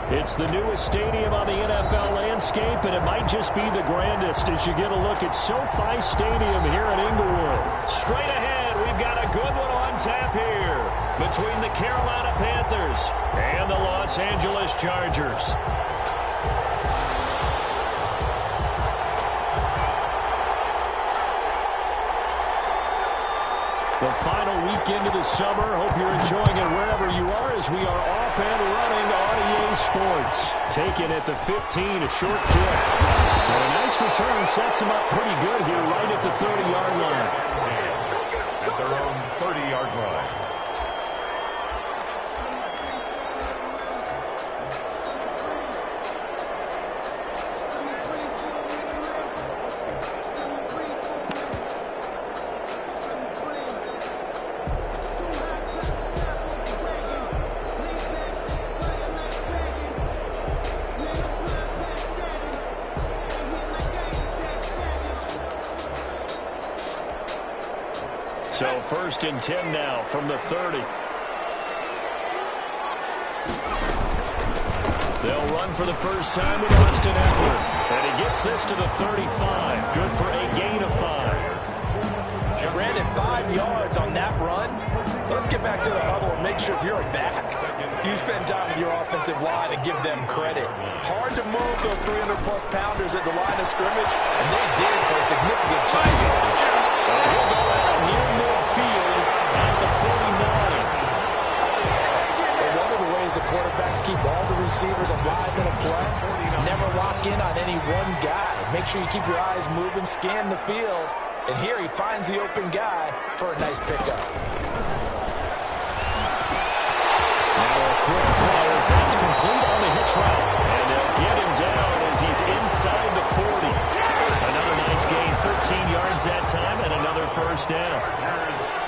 It's the newest stadium on the NFL landscape, and it might just be the grandest as you get a look at SoFi Stadium here in Inglewood. Straight ahead, we've got a good one on tap here between the Carolina Panthers and the Los Angeles Chargers. The final weekend of the summer. Hope you're enjoying it wherever you are as we are off and running on EA Sports. Taken at the 15, a short kick. And a nice return sets him up pretty good here right at the 30-yard line. At their own 30-yard line. So 1st and 10 now from the 30. They'll run for the first time with Austin Eckler. And he gets this to the 35. Good for a gain of 5. Brandon, 5 yards on that run. Let's get back to the huddle and make sure you're back. You spend time with your offensive line and give them credit. Hard to move those 300-plus pounders at the line of scrimmage, and they did for a significant chunk of yardage. He'll go out near midfield at the 49. One of the ways the quarterbacks keep all the receivers alive in a play, never lock in on any one guy. Make sure you keep your eyes moving, scan the field, and here he finds the open guy for a nice pickup. Quick throw as that's complete on the hitch route. And they'll get him down as he's inside the 40. Another nice gain, 13 yards that time, and another first down.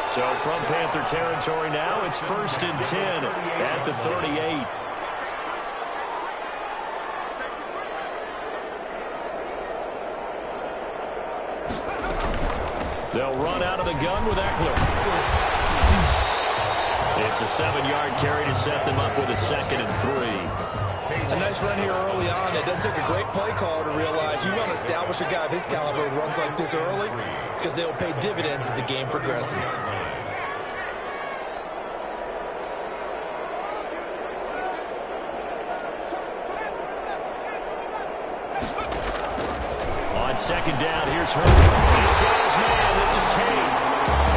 So from Panther territory now, it's 1st and 10 at the 38. They'll run out of the gun with Eckler. It's a 7-yard carry to set them up with a 2nd and 3. A nice run here early on. It doesn't take a great play caller to realize you want to establish a guy of his caliber with runs like this early because they will pay dividends as the game progresses. On 2nd down, here's Herbert. He's got his man. This is Tate.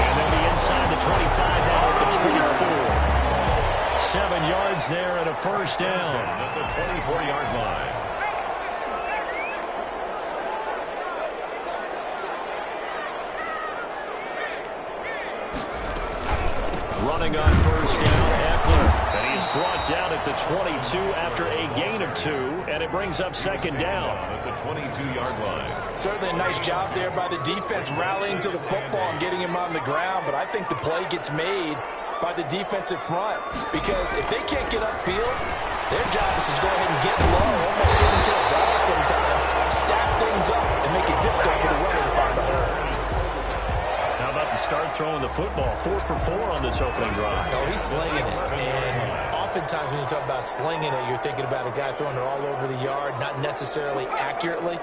And they'll be inside the 25 now at the 24. 7 yards there and a first down. At the 24-yard line. Running on first down, Eckler. And he's brought down at the 22 after a gain of 2. And it brings up 2nd down. At the 22-yard line. Certainly a nice job there by the defense rallying to the football and getting him on the ground, but I think the play gets made by the defensive front because if they can't get upfield, their job is to go ahead and get low, almost get into a ball sometimes, stack things up, and make it difficult for the runner to find a hole. How about the start throwing the football? 4 for 4 on this opening drive. Oh, he's slinging it, and oftentimes when you talk about slinging it, you're thinking about a guy throwing it all over the yard, not necessarily accurately.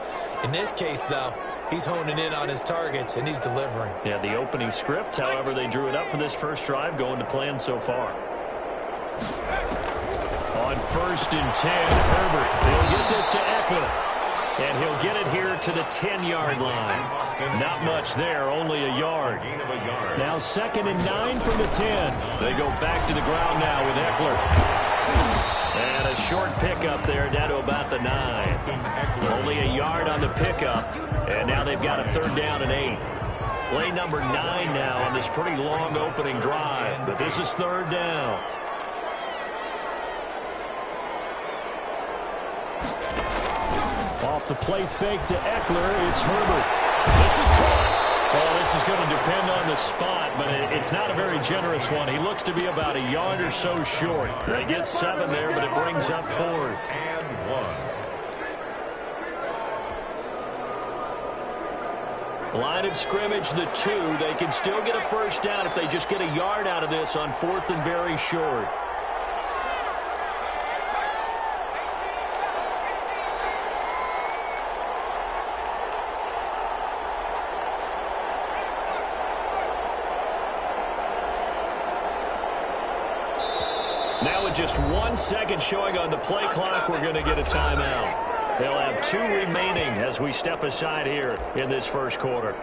In this case, though, he's honing in on his targets, and he's delivering. Yeah, the opening script, however, they drew it up for this first drive, going to plan so far. On 1st and 10, Herbert. He'll get this to Eckler. And he'll get it here to the 10-yard line. Not much there, only a yard. Now 2nd and 9 from the 10. They go back to the ground now with Eckler. And a short pickup there down to about the 9. Only a yard on the pickup. And now they've got a 3rd down and 8. Play number 9 now on this pretty long opening drive. But this is 3rd down. Off the play fake to Eckler, it's Herbert. This is caught. Well, this is going to depend on the spot, but it's not a very generous one. He looks to be about a yard or so short. They get 7 there, but it brings up 4th. And 1. Line of scrimmage, the 2. They can still get a first down if they just get a yard out of this on 4th and very short. with just 1 second showing on the play clock, we're going to get a timeout. They'll have 2 remaining as we step aside here in this first quarter.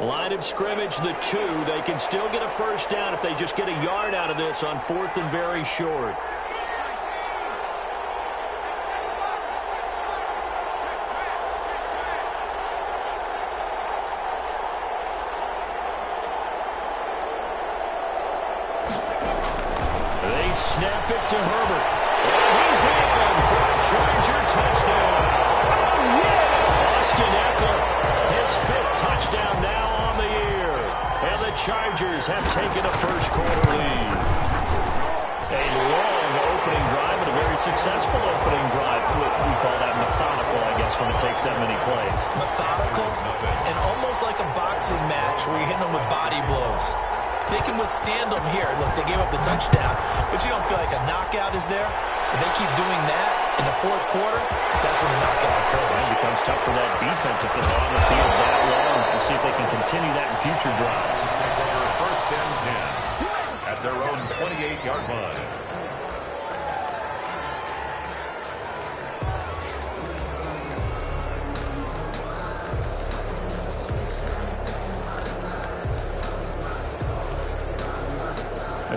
Line of scrimmage, the 2. They can still get a first down if they just get a yard out of this on 4th and very short. They snap it to Herbert. And he's in for a Charger touchdown. Oh, yeah! Austin Eckler, his 5th touchdown now on the year. And the Chargers have taken a first quarter lead. A long opening drive and a very successful opening drive. We call that methodical, I guess, when it takes that many plays. Methodical and almost like a boxing match where you're hitting them with body blows. They can withstand them here. Look, they gave up the touchdown, but you don't feel like a knockout is there. If they keep doing that in the 4th quarter, that's when the knockout occurs. It becomes tough for that defense if they're on the field that long. We'll see if they can continue that in future drives. Take over 1st and 10 at their own 28-yard line.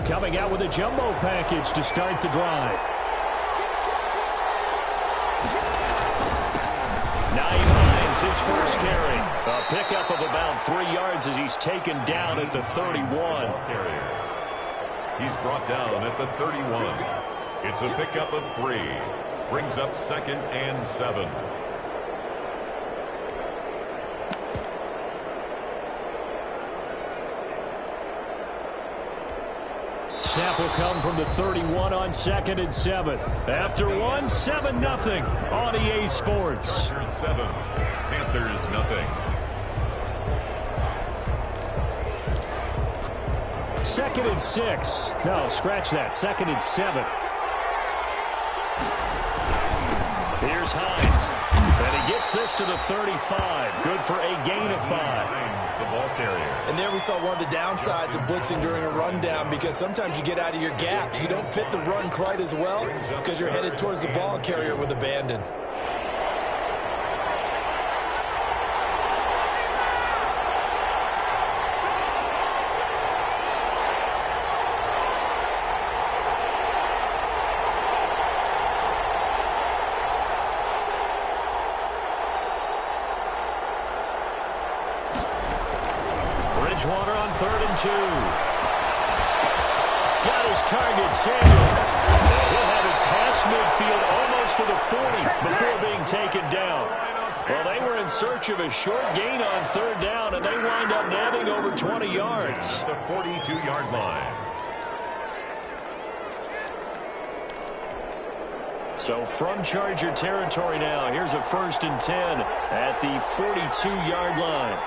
Coming out with a jumbo package to start the drive. Hines, his first carry. A pickup of about 3 yards as he's taken down at the 31. He's brought down at the 31. It's a pickup of 3. Brings up 2nd and 7. Snap will come from the 31 on 2nd and 7. After 1, 7-0 on EA Sports. Chargers 7, Panthers 0. 2nd and 6. No, scratch that. 2nd and 7. Here's Hines. And he gets this to the 35. Good for a gain of 5. The ball carrier. And there we saw one of the downsides of blitzing during a rundown, because sometimes you get out of your gaps. You don't fit the run quite as well because you're headed towards the ball carrier with abandon. Bridgewater on 3rd and 2. Got his target, Samuel. He'll have it past midfield almost to the 40 before being taken down. Well, they were in search of a short gain on 3rd down, and they wind up netting over 20 yards. The 42-yard line. So from Charger territory now, here's a 1st and 10 at the 42-yard line.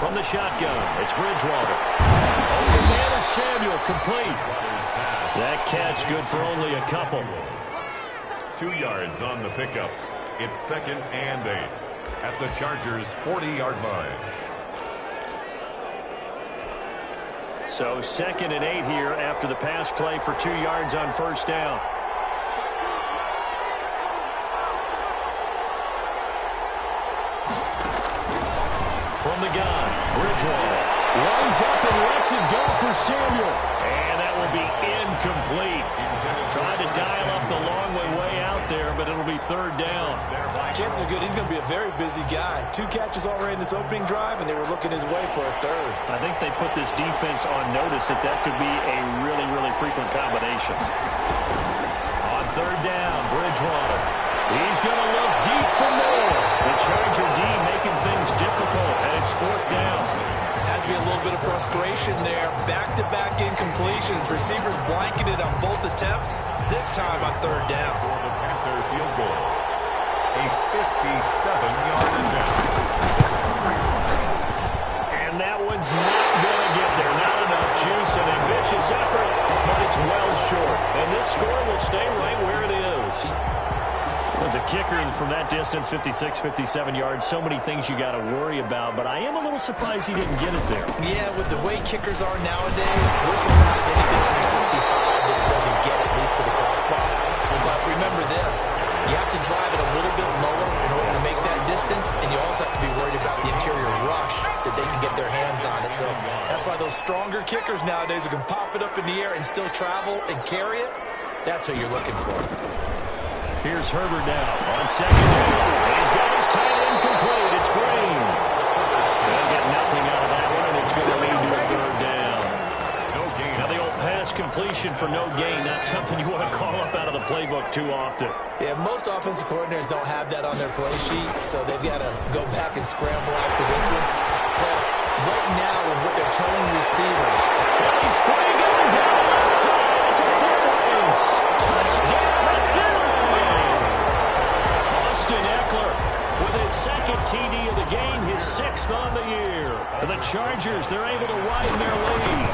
From the shotgun, it's Bridgewater. Open man is Samuel, complete. That catch good for only a couple. 2 yards on the pickup. It's 2nd and 8 at the Chargers' 40-yard line. So 2nd and 8 here after the pass play for 2 yards on 1st down. From the gun, Bridgewater runs up and lets it go for Samuel. And that will be incomplete. Tried to dial up the long way out there, but it'll be 3rd down. Chances are good he's going to be a very busy guy. 2 catches already in this opening drive, and they were looking his way for a 3rd. I think they put this defense on notice that that could be a really, really frequent combination. On 3rd down, Bridgewater. He's going to look deep for more. The Charger D making things difficult, and it's 4th down. Has to be a little bit of frustration there. Back-to-back incompletions. Receivers blanketed on both attempts. This time on third down. For the Panther field goal. A 57-yard attempt. And that one's not going to get there. Not enough juice, an ambitious effort, but it's well short. And this score will stay right where it is. As a kicker from that distance, 56, 57 yards, so many things you got to worry about, but I am a little surprised he didn't get it there. Yeah, with the way kickers are nowadays, we're surprised anything under 65 that it doesn't get at least to the crossbar. But remember this, you have to drive it a little bit lower in order to make that distance, and you also have to be worried about the interior rush that they can get their hands on it. So that's why those stronger kickers nowadays who can pop it up in the air and still travel and carry it, that's who you're looking for. Here's Herbert now on second down. He's got his tight end complete. It's Green. They'll get nothing out of that one, and it's going to lead to a third down. No gain. Now the old pass completion for no gain, not something you want to call up out of the playbook too often. Yeah, most offensive coordinators don't have that on their play sheet, so they've got to go back and scramble after this one. But right now, with what they're telling receivers, he's free going down the left side. It's a four-ways. Touchdown. With his second TD of the game, his sixth on the year. For the Chargers, they're able to widen their lead.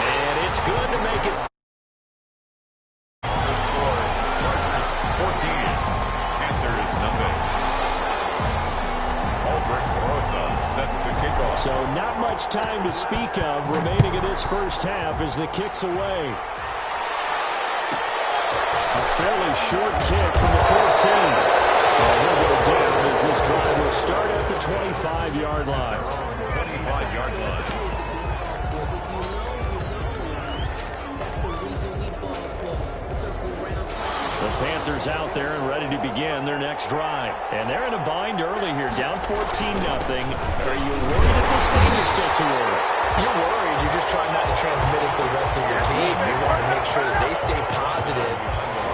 And it's good to make it. The score, Chargers 14, Panthers nothing. Albert Rosa set to kick off. So not much time to speak of remaining in this first half as the kick's away. A fairly short kick from the 14. And he'll go down as this drive will start at the 25-yard line. 25-yard line. The Panthers out there and ready to begin their next drive. And they're in a bind early here, down 14-0. Are you worried at this stage or still too early? You're worried. You're just trying not to transmit it to the rest of your team. You want to make sure that they stay positive.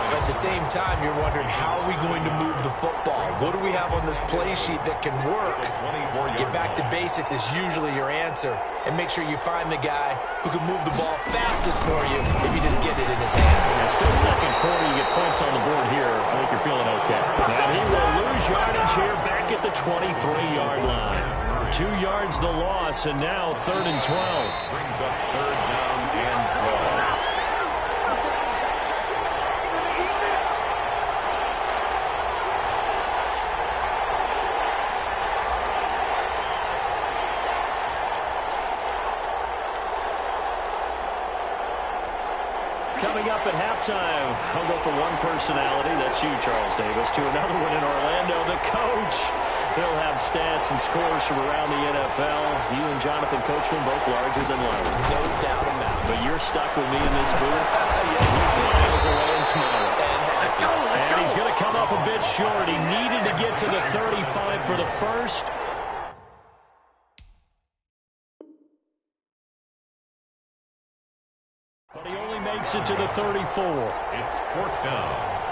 But at the same time, you're wondering, how are we going to move the football? What do we have on this play sheet that can work? Get back to basics is usually your answer. And make sure you find the guy who can move the ball fastest for you if you just get it in his hands. And still second quarter, you get points on the board here. I think you're feeling okay. And he will lose yardage here back at the 23-yard line. 2 yards the loss, and now 3rd and 12. Brings up third down and 12. Coming up at halftime, I'll go from one personality, that's you, Charles Davis, to another one in Orlando, the coach. He'll have stats and scores from around the NFL. You and Jonathan Coachman both larger than life. No doubt about it. But you're stuck with me in this booth. He's miles away and smiling. And he's going to come up a bit short. He needed to get to the 35 for the first. But he only makes it to the 34. It's 4th down.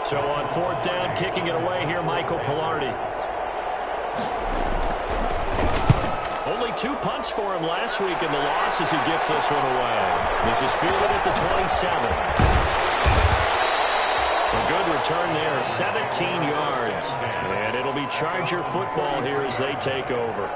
So on 4th down, kicking it away here, Michael Pilardi. Only 2 punts for him last week in the loss as he gets this one away. This is fielded at the 27. A good return there, 17 yards. And it'll be Charger football here as they take over.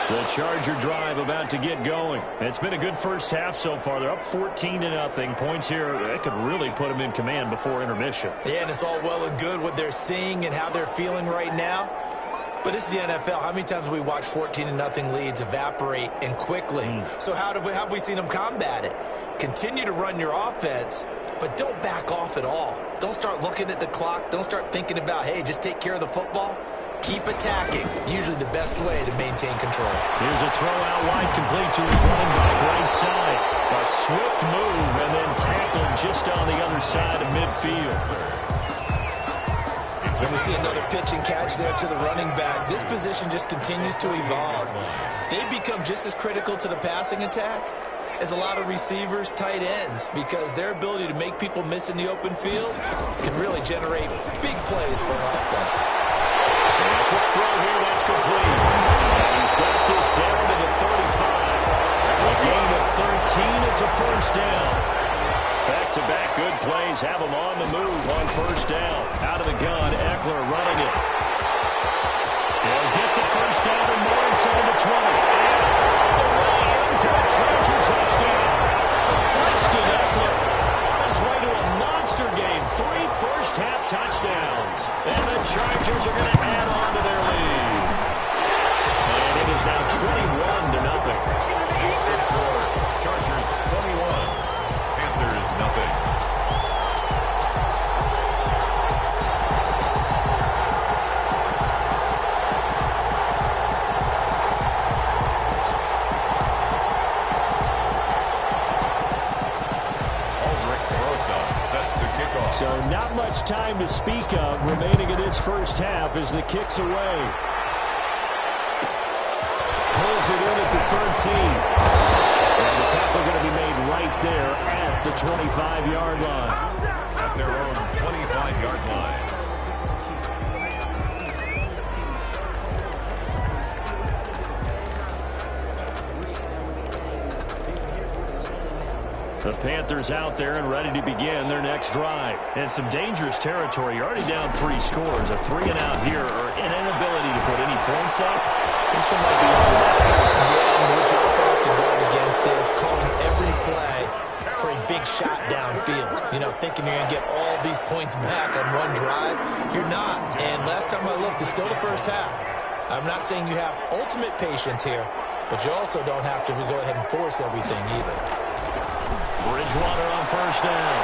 The Charger drive about to get going. It's been a good first half so far. They're up 14-0. Points here that could really put them in command before intermission. Yeah, and it's all well and good what they're seeing and how they're feeling right now. But this is the NFL. How many times have we watched 14-0 leads evaporate and quickly? So how have we seen them combat it? Continue to run your offense, but don't back off at all. Don't start looking at the clock. Don't start thinking about, hey, just take care of the football. Keep attacking. Usually the best way to maintain control. Here's a throw out wide, complete to his running back right side. A swift move and then tackled just on the other side of midfield. And we see another pitch and catch there to the running back. This position just continues to evolve. They become just as critical to the passing attack is a lot of receivers, tight ends, because their ability to make people miss in the open field can really generate big plays for an offense. And a quick throw here, that's complete. And he's got this down to the 35. A gain of 13, it's a first down. Back-to-back good plays have him on the move on first down. Out of the gun, Eckler running it. They'll get the first down and more inside the 20. And all the way in for a Charger touchdown. Winston Eckler on his way to a monster game. 3 first-half touchdowns. And the Chargers are going to add on to their lead. And it is now 21-0. It's the score. Chargers 21. Panthers nothing. So not much time to speak of remaining in this first half as the kick's away. Pulls it in at the 13. And the tackle going to be made right there at the 25-yard line. At their own 25-yard line. The Panthers out there and ready to begin their next drive. And some dangerous territory. You're already down 3 scores. A 3-and-out here or an inability to put any points up. This one might be over that. Yeah, and what you also have to guard against is calling every play for a big shot downfield. You know, thinking you're going to get all these points back on one drive. You're not. And last time I looked, it's still the first half. I'm not saying you have ultimate patience here, but you also don't have to go ahead and force everything either. Bridgewater on first down.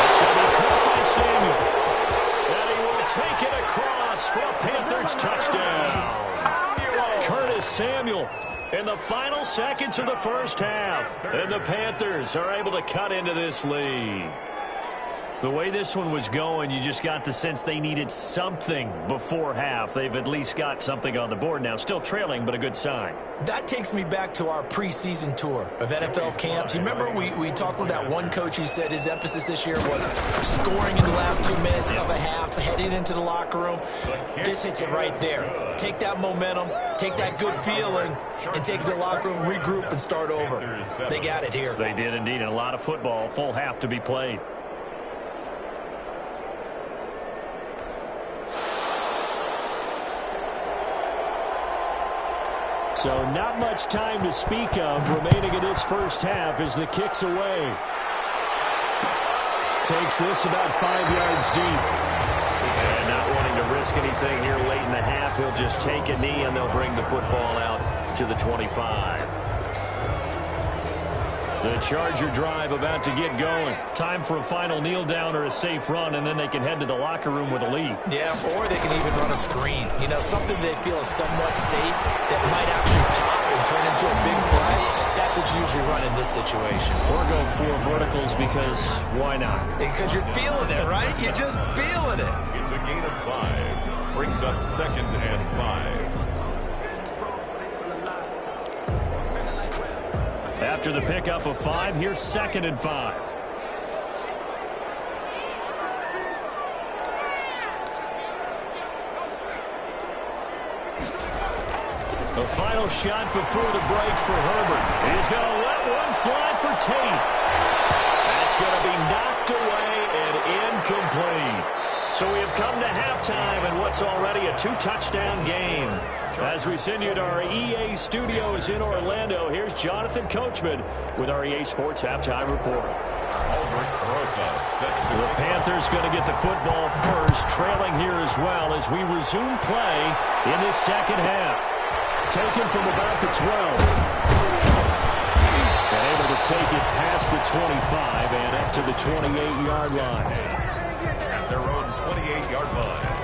It's going to be caught by Samuel. And he will take it across for a Panthers touchdown. Curtis Samuel in the final seconds of the first half. And the Panthers are able to cut into this lead. The way this one was going, you just got the sense they needed something before half. They've at least got something on the board now. Still trailing, but a good sign. That takes me back to our preseason tour of NFL camps. You remember we talked with that one coach who said his emphasis this year was scoring in the last 2 minutes of a half, heading into the locker room. This hits it right there. Take that momentum, take that good feeling, and take it to the locker room, regroup, and start over. They got it here. They did indeed, and a lot of football, full half to be played. So not much time to speak of remaining in this first half as the kick's away. Takes this about 5 yards deep. And not wanting to risk anything here late in the half, he'll just take a knee and they'll bring the football out to the 25. The Charger drive about to get going. Time for a final kneel down or a safe run, and then they can head to the locker room with a lead. Yeah, or they can even run a screen. You know, something they feel is somewhat safe that might actually pop and turn into a big play. That's what you usually run in this situation. Or go 4 verticals because why not? Because you're feeling it, right? You're just feeling it. It's a gain of 5. Brings up 2nd and 5. After the pickup of 5, here's 2nd and 5. The final shot before the break for Herbert. He's going to let one fly for Tate. That's going to be knocked away and incomplete. So we have come to halftime in what's already a 2-touchdown game. As we send you to our EA studios in Orlando, here's Jonathan Coachman with our EA Sports Halftime Report. The Panthers going to get the football first, trailing here as well as we resume play in this second half. Taken from about the 12. And able to take it past the 25 and up to the 28-yard line. At their own 28-yard line.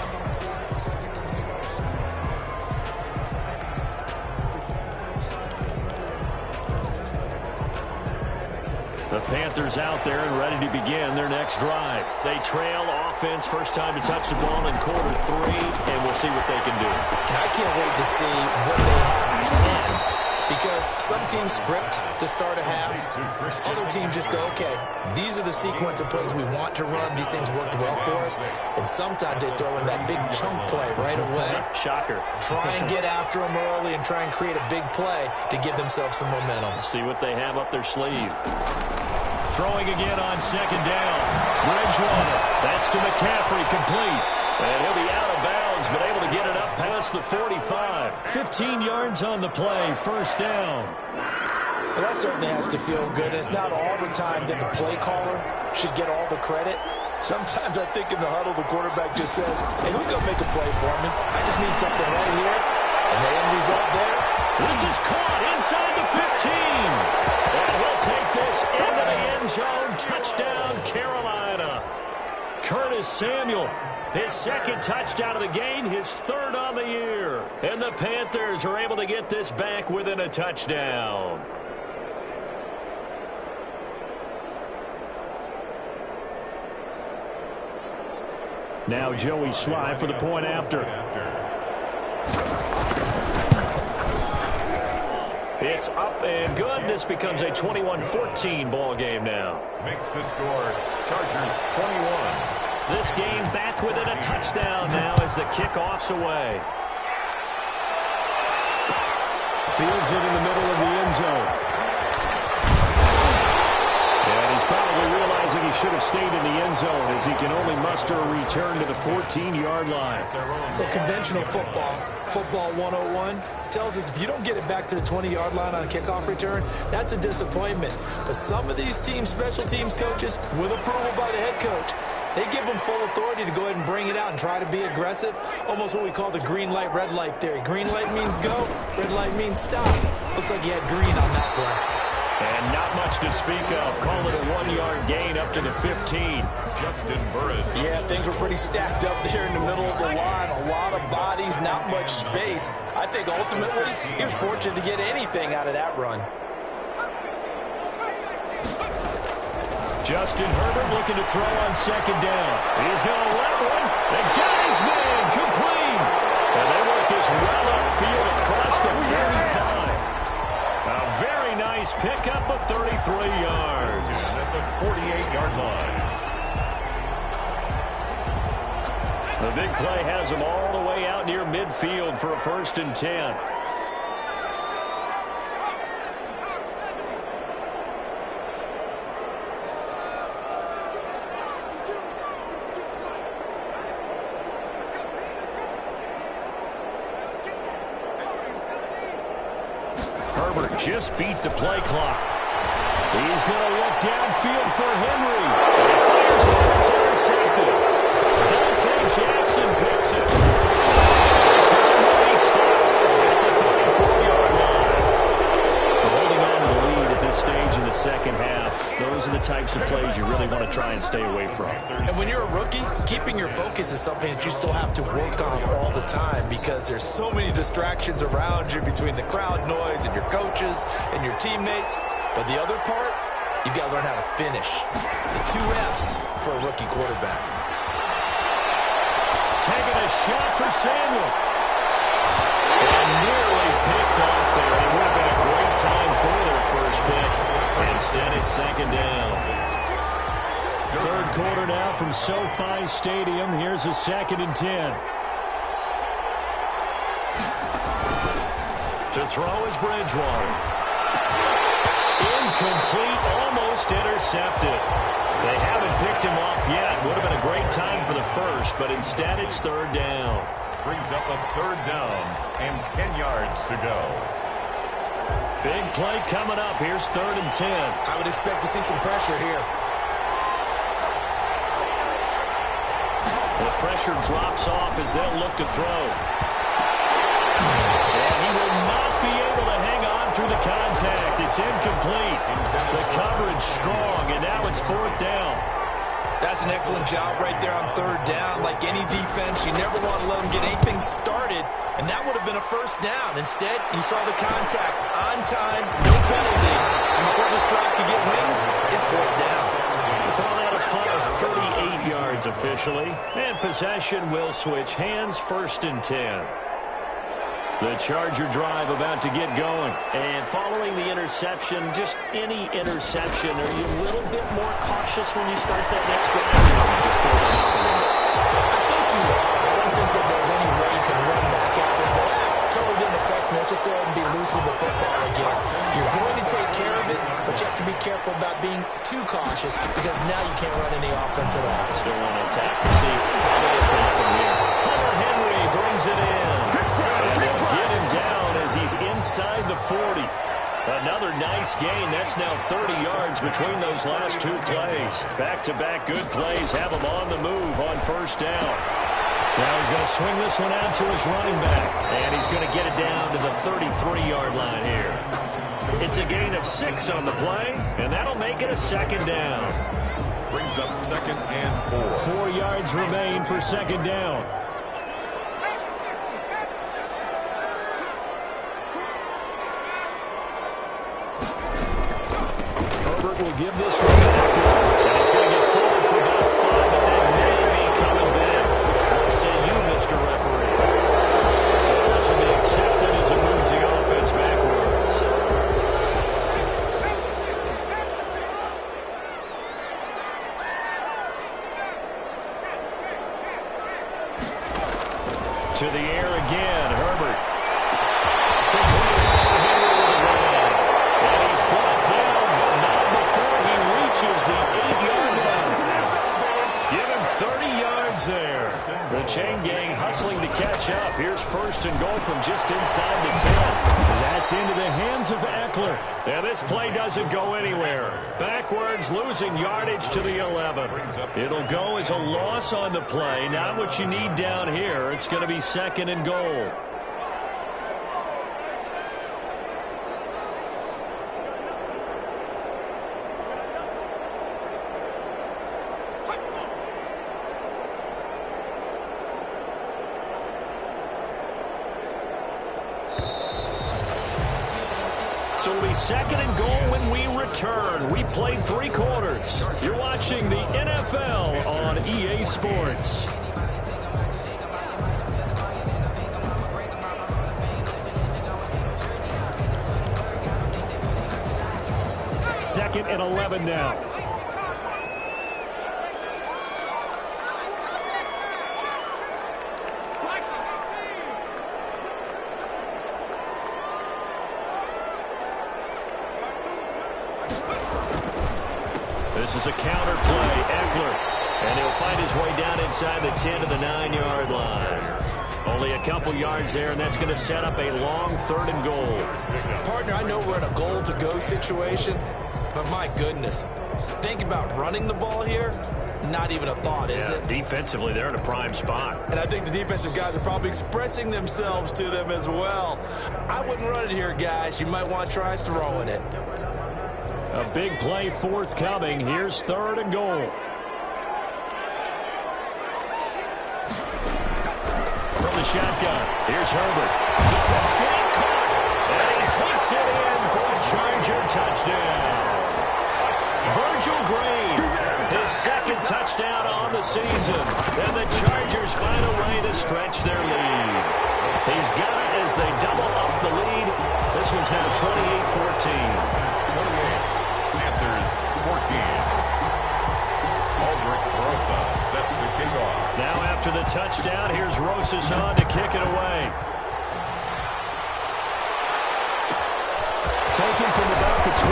The Panthers out there and ready to begin their next drive. They trail offense, first time to touch the ball in quarter 3, and we'll see what they can do. And I can't wait to see what they have planned Because some teams script to start a half. Other teams just go, okay, these are the sequence of plays we want to run. These things worked well for us. And sometimes they throw in that big chunk play right away. Shocker. Try and get after them early and try and create a big play to give themselves some momentum. See what they have up their sleeve. Throwing again on second down. Bridgewater. That's to McCaffrey, complete. And he'll be out of bounds, but able to get it up past the 45. 15 yards on the play, first down. Well, that certainly has to feel good. It's not all the time that the play caller should get all the credit. Sometimes I think in the huddle, the quarterback just says, hey, who's going to make a play for me? I just need something right here. And the end result there. This is caught inside the 15. And he'll take this into the end zone. Touchdown, Carolina. Curtis Samuel, his second touchdown of the game, his third on the year. And the Panthers are able to get this back within a touchdown. Now Joey Sly for the point after. It's up and good. This becomes a 21-14 ball game now. Makes the score Chargers 21. This game back within a touchdown now as the kickoff's away. Fields it in the middle of the end zone. And he's probably realizing he should have stayed in the end zone as he can only muster a return to the 14-yard line. Well, conventional football 101, tells us if you don't get it back to the 20-yard line on a kickoff return, that's a disappointment. But some of these teams, special teams coaches, with approval by the head coach, they give them full authority to go ahead and bring it out and try to be aggressive. Almost what we call the green light, red light theory. Green light means go, red light means stop. Looks like he had green on that play. And not much to speak of. Call it a 1-yard gain up to the 15. Justin Burris. Yeah, things were pretty stacked up there in the middle of the line. A lot of bodies, not much space. I think ultimately he was fortunate to get anything out of that run. Justin Herbert looking to throw on second down. He's going to let one. The guy's man complete. And they work this well upfield across the 35. A very nice pickup of 33 yards. At the 48-yard line. The big play has them all the way out near midfield for a 1st and 10. Just beat the play clock. He's going to look downfield for Henry. And he fires it. It's intercepted. Dante Jackson picks it. He stopped at the 34-yard line. Holding on to the lead at this stage in the second half. Those are the types of plays you really want to try and stay away from. And when you're a rookie, keeping your focus is something that you still have to work on all the time because there's so many distractions around you between the crowd noise and your coaches and your teammates. But the other part, you've got to learn how to finish. The 2 F's for a rookie quarterback. Taking a shot for Samuel. And nearly picked off there. It would have been a great time for their first pick. Instead, it's second down. Third quarter now from SoFi Stadium. Here's a 2nd and 10. To throw is Bridgewater. Incomplete, almost intercepted. They haven't picked him off yet. Would have been a great time for the first, but instead it's 3rd down. Brings up a 3rd down and 10 yards to go. Big play coming up. Here's 3rd and 10. I would expect to see some pressure here. The pressure drops off as they'll look to throw. And he will not be able to hang on through the contact. It's incomplete. The coverage strong, and now it's 4th down. That's an excellent job right there on 3rd down. Like any defense, you never want to let them get anything started, and that would have been a 1st down. Instead, you saw the contact on time, no penalty. And before this drive could get wings, it's 4th down. We'll call that a punt of 38 yards officially. And possession will switch hands, 1st and 10. The Charger drive about to get going. And following the interception, just any interception, are you a little bit more cautious when you start that next drive? Or you just throw it out the window? I think you are. I don't think that there's any way you can run back out and go, totally didn't affect me. Let's just go ahead and be loose with the football again. You're going to take care of it, but you have to be careful about being too cautious because now you can't run any offense at all. Still want to attack the seat. Hunter Henry brings it in. And they'll get him down as he's inside the 40. Another nice gain. That's now 30 yards between those last two plays. Back-to-back good plays have him on the move on first down. Now he's going to swing this one out to his running back. And he's going to get it down to the 33-yard line here. It's a gain of 6 on the play, and that'll make it a second down. Brings up 2nd and 4. 4 yards remain for second down. Herbert will give this one back. And he's going to get forward for about 5, but that may be coming back. What say you, Mr. Referee? So this will be accepted as it moves the offense backwards. To the air again, Herbert. And he's brought down, but not before he reaches the 8-yard line. Give him 30 yards there. The chain gang hustling to catch up. Here's 1st and goal from just inside the 10. That's into the hands of Eckler. And this play doesn't go anywhere. Backwards, losing yardage to the 11. It'll go as a loss on the play. Not what you need down here. It's going to be 2nd and goal. So it'll be 2nd and goal when we return. We played 3 quarters. You're watching the NFL on EA Sports. Second and 11 now. This is a counter play, Eckler. And he'll find his way down inside the 10 to the 9-yard line. Only a couple yards there, and that's going to set up a long 3rd and goal. Partner, I know we're in a goal-to-go situation, but my goodness. Think about running the ball here. Not even a thought, is it? Defensively, they're in a prime spot. And I think the defensive guys are probably expressing themselves to them as well. I wouldn't run it here, guys. You might want to try throwing it. A big play forthcoming. Here's 3rd and goal. From the shotgun, here's Herbert. Slot caught, and he takes it in for a Charger touchdown. Virgil Green, his 2nd touchdown on the season. And the Chargers find a way to stretch their lead. He's got it as they double up the lead. This one's now 28-14. Panthers 14. Aldrich Rosa set to kick off. Now after the touchdown, here's Rosas on to kick it away. Taken from about the 12.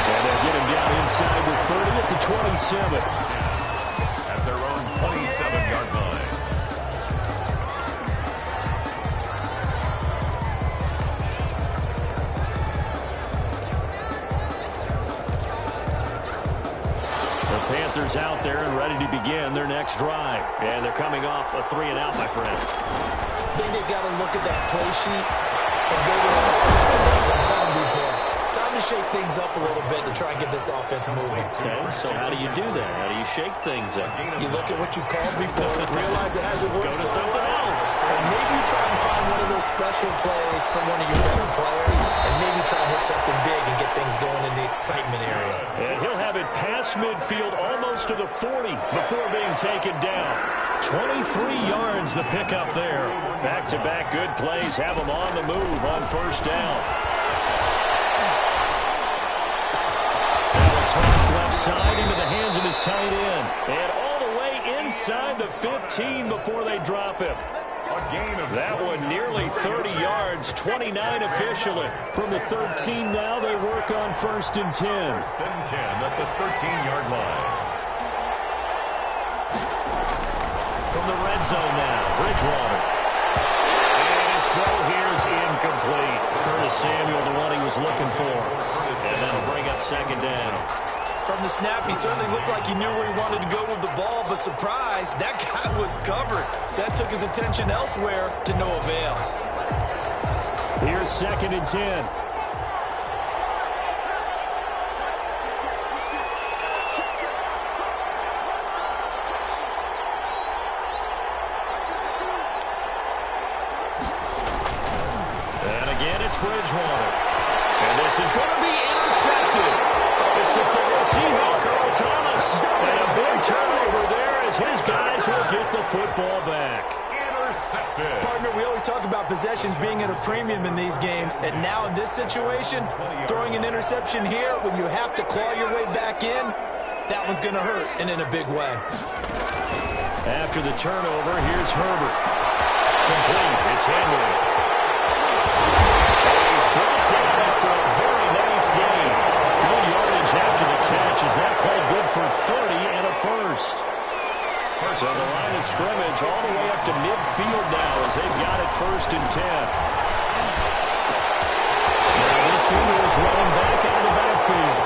And they'll get him down inside the 30 at the 27. At their own 27-yard line. Panthers out there and ready to begin their next drive. And they're coming off a 3-and-out, my friend. I think they've got to look at that play sheet and go to a spot and time report. Time to shake things up a little bit to try and get this offense moving. Okay, so how do you do that? How do you shake things up? You look at what you called before, realize it hasn't worked. Go to something else. And maybe you try and find one of those special plays from one of your better players, and maybe try and hit something big and get things going in the excitement area. And he'll have it past midfield almost to the 40 before being taken down. 23 yards the pickup there. Back-to-back good plays have him on the move on first down. Now a toss left side into the hands of his tight end. And all the way inside the 15 before they drop him. That one nearly 30 yards, 29 officially. From the 13 now, they work on first and 10. First and 10 at the 13-yard line. From the red zone now, Bridgewater. And his throw here is incomplete. Curtis Samuel, the one he was looking for. And that'll bring up second down. From the snap, he certainly looked like he knew where he wanted to go with the ball, but surprise, that guy was covered. So that took his attention elsewhere to no avail. Here's second and 10. And again, it's Bridgewater. And this is going to be intercepted. It's the former Seahawk, Earl Thomas. And a big turnover there as his guys will get the football back. Intercepted. Partner, we always talk about possessions being at a premium in these games. And now in this situation, throwing an interception here when you have to claw your way back in, that one's going to hurt, and in a big way. After the turnover, here's Herbert. Complete. It's Henry. And he's brought down after a very nice game. Good yardage after the catch. Is that play good for 30 and a first? So the line of scrimmage all the way up to midfield now as they've got it first and 10. Now this one is running back out of the backfield.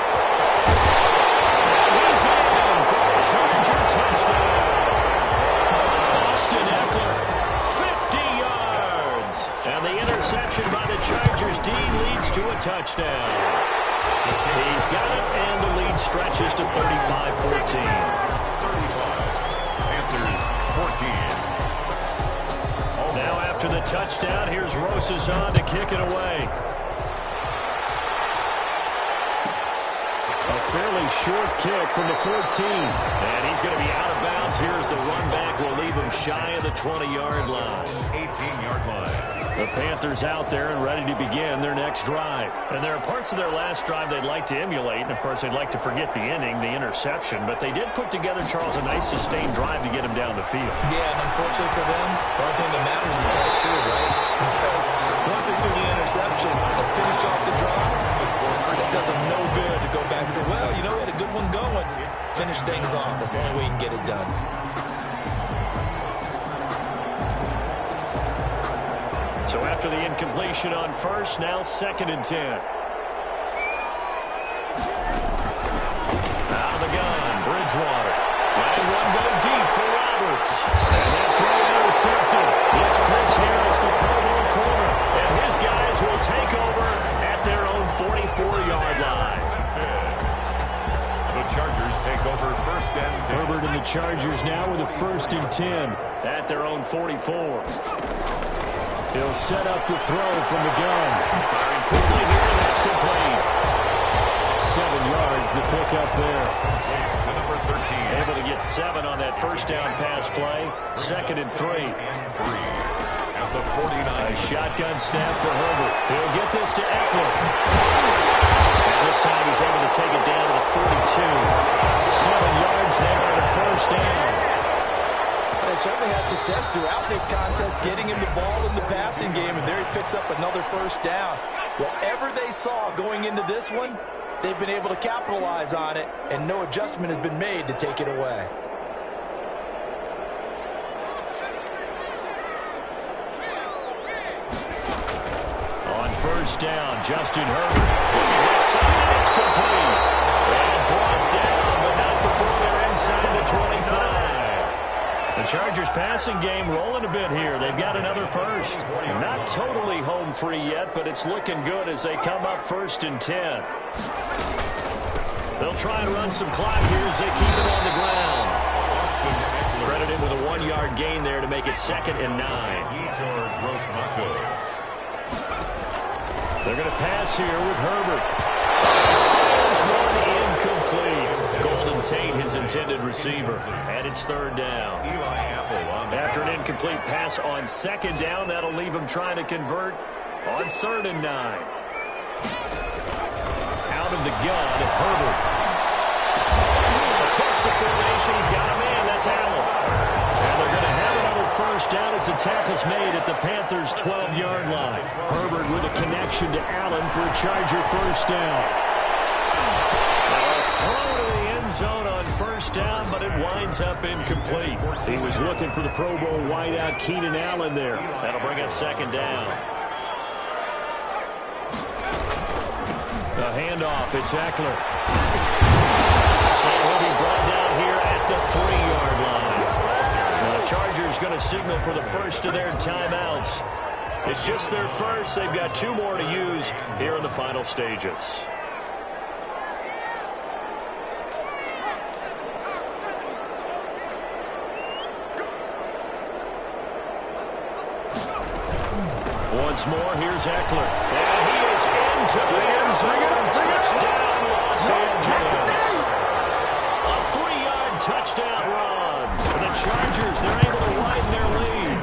And he's in for a Charger touchdown. Austin Eckler, 50 yards. And the interception by the Chargers' D leads to a touchdown. He's got it, and the lead stretches to 35-14. 35. Panthers 14. Now after the touchdown, here's Rosazon to kick it away. A fairly short kick from the 14. And he's going to be out of bounds. Here's the run back. Will leave him shy of the 20-yard line. 18-yard line. The Panthers out there and ready to begin their next drive. And there are parts of their last drive they'd like to emulate. And, of course, they'd like to forget the inning, the interception. But they did put together, Charles, a nice sustained drive to get him down the field. Yeah, and unfortunately for them, the only thing that matters is part two, right? Because once they do the interception and finish off the drive, it does them no good to go back and say, well, you know, we had a good one going. Finish things off. That's the only way you can get it done. So after the incompletion on first, now second and 10. Out of the gun, Bridgewater. Letting one go deep for Roberts. And that throw intercepted. It's Chris Harris, the Pro Bowl corner. And his guys will take over at their own 44-yard line. The Chargers take over first and 10. Herbert and the Chargers now with a first and 10 at their own 44. He'll set up to throw from the gun. Firing quickly here, and that's complete. 7 yards, the pickup there. To number 13. Able to get 7 on that first down pass play. Second and 3. At the 49. A shotgun snap for Herbert. He'll get this to Eckler. And this time he's able to take it down to the 42. 7 yards there and a first down. They certainly had success throughout this contest, getting him the ball in the passing game, and there he picks up another first down. Whatever they saw going into this one, they've been able to capitalize on it, and no adjustment has been made to take it away. On first down, Justin Herbert. Looking left side, it's complete. And brought down, but not before they're inside the 25. The Chargers passing game rolling a bit here. They've got another first. Not totally home free yet, but it's looking good as they come up first and 10. They'll try and run some clock here as they keep it on the ground. Credit him with a 1-yard gain there to make it second and 9. They're going to pass here with Herbert. Fires receiver. And it's third down. Eli Apple on the After an incomplete pass on second down, that'll leave him trying to convert on 3rd and 9. Out of the gun, Herbert. Across the formation, he's got a man. That's Allen. And they're going to have another first down as the tackle's made at the Panthers' 12-yard line. Herbert with a connection to Allen for a Charger first down. Throw to the end zone on first down, but it winds up incomplete. He was looking for the Pro Bowl wideout Keenan Allen there. That'll bring up second down. The handoff, it's Eckler. And he'll be brought down here at the 3-yard line. Now the Chargers going to signal for the first of their timeouts. It's just their first. They've got 2 more to use here in the final stages. Once more, here's Eckler. And he is into the end zone. Touchdown, Los Angeles. A 3-yard touchdown run. And the Chargers, they're able to widen their lead.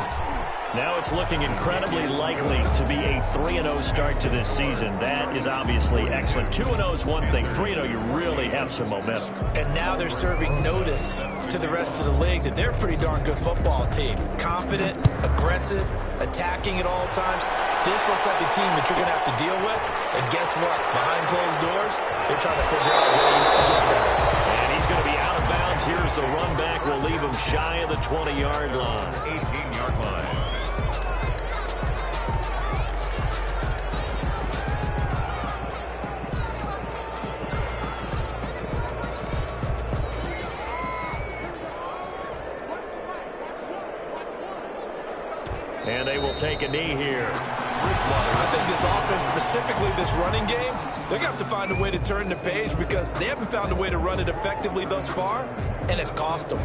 Now it's looking incredibly likely to be a 3-0 start to this season. That is obviously excellent. 2-0 is one thing. 3-0, you really have some momentum. And now they're serving notice to the rest of the league that they're a pretty darn good football team. Confident, aggressive, attacking at all times. This looks like a team that you're going to have to deal with. And guess what? Behind closed doors, they're trying to figure out ways to get better. And he's going to be out of bounds. Here's the run back. We'll leave him shy of the 20-yard line. 18-yard line. And they will take a knee here. I think this offense, specifically this running game, they're going to have to find a way to turn the page because they haven't found a way to run it effectively thus far, and it's cost them.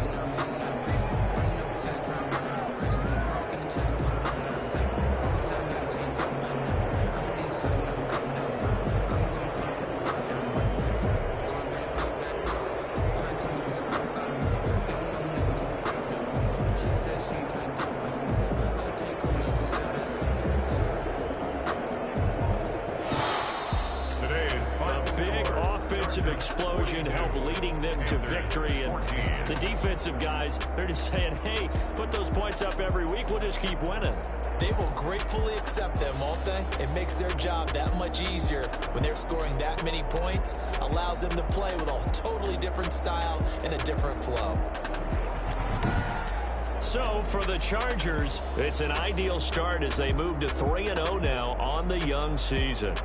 Explosion help leading them to victory, and the defensive guys, they're just saying, hey, put those points up every week, we'll just keep winning. They will gratefully accept them, won't they? It makes their job that much easier when they're scoring that many points, allows them to play with a totally different style and a different flow. So for the Chargers, it's an ideal start as they move to 3-0 now on the young season.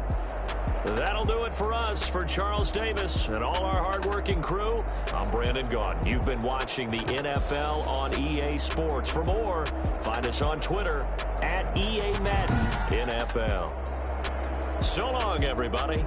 That'll do it for us. For Charles Davis and all our hardworking crew, I'm Brandon Gaudin. You've been watching the NFL on EA Sports. For more, find us on Twitter at EA Madden NFL. So long, everybody.